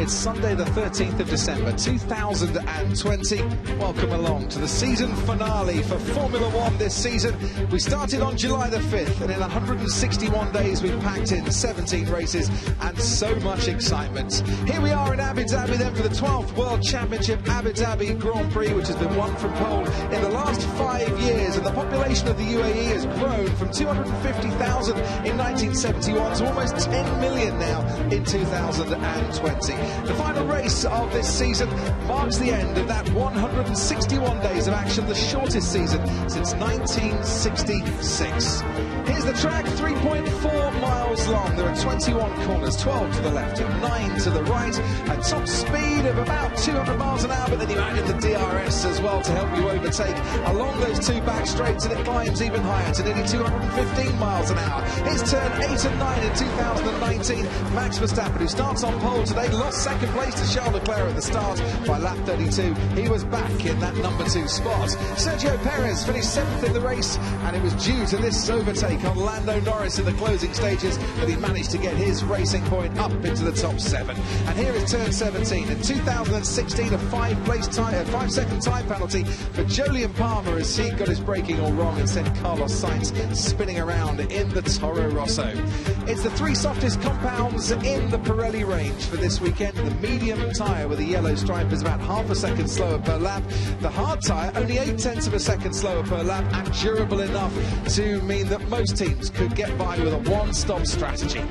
It's Sunday the 13th of December 2020. Welcome along to the season finale for Formula One this season. We started on July the 5th and in 161 days we've packed in 17 races and so much excitement. Here we are in Abu Dhabi then for the 12th World Championship Abu Dhabi Grand Prix, which has been won from pole in the last 5 years, and the population of the UAE has grown from 250,000 in 1971 to almost 10 million now in 2020. The final race of this season marks the end of that 161 days of action, the shortest season since 1966. Here's the track, 3.4 miles long. There are 21 corners, 12 to the left and 9 to the right. A top speed of about 200 miles an hour, but then you add in the DRS as well to help you overtake along those two back straights, and it climbs even higher to nearly 215 miles an hour. It's turn 8 and 9 in 2019. Max Verstappen, who starts on pole today, lost second place to Charles Leclerc at the start by lap 32. He was back in that number 2 spot. Sergio Perez finished 7th in the race, and it was due to this overtake on Lando Norris in the closing stages that he managed to get his racing point up into the top 7. And here is turn 17. In 2016, a 5-second time penalty for Jolyon Palmer as he got his braking all wrong and sent Carlos Sainz spinning around in the Toro Rosso. It's the 3 softest compounds in the Pirelli range for this weekend. The medium tyre with a yellow stripe is about half a second slower per lap. The hard tyre only 0.8 of a second slower per lap, and durable enough to mean that most teams could get by with a one-stop strategy.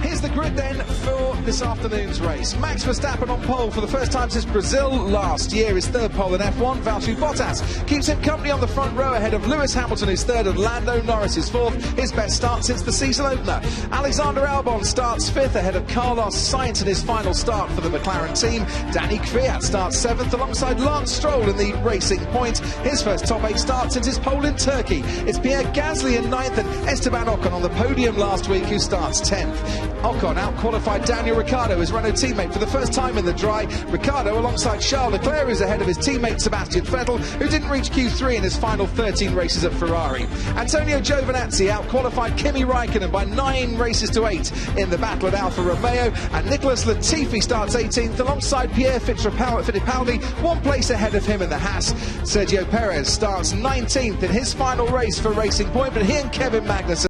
Here's the grid then for this afternoon's race. Max Verstappen on pole for the first time since Brazil last year. His third pole in F1. Valtteri Bottas keeps him company on the front row ahead of Lewis Hamilton, who's third, and Lando Norris is fourth. His best start since the season opener. Alexander Albon starts fifth ahead of Carlos Sainz in his final start for the McLaren team. Danny Kvyat starts 7th alongside Lance Stroll in the Racing Point. His first top 8 start since his pole in Turkey. It's Pierre Gasly in 9th and Esteban Ocon on the podium last week, who starts 10th. Ocon out-qualified Daniel Ricciardo, his Renault teammate, for the first time in the dry. Ricciardo alongside Charles Leclerc is ahead of his teammate Sebastian Vettel, who didn't reach Q3 in his final 13 races at Ferrari. Antonio Giovinazzi out-qualified Kimi Raikkonen by 9 races to 8 in the battle at Alfa Romeo, and Nicholas Latifi starts 18th alongside Pierre Fittipaldi, 1 place ahead of him in the Haas. Sergio Perez starts 19th in his final race for Racing Point, but he and Kevin Magnussen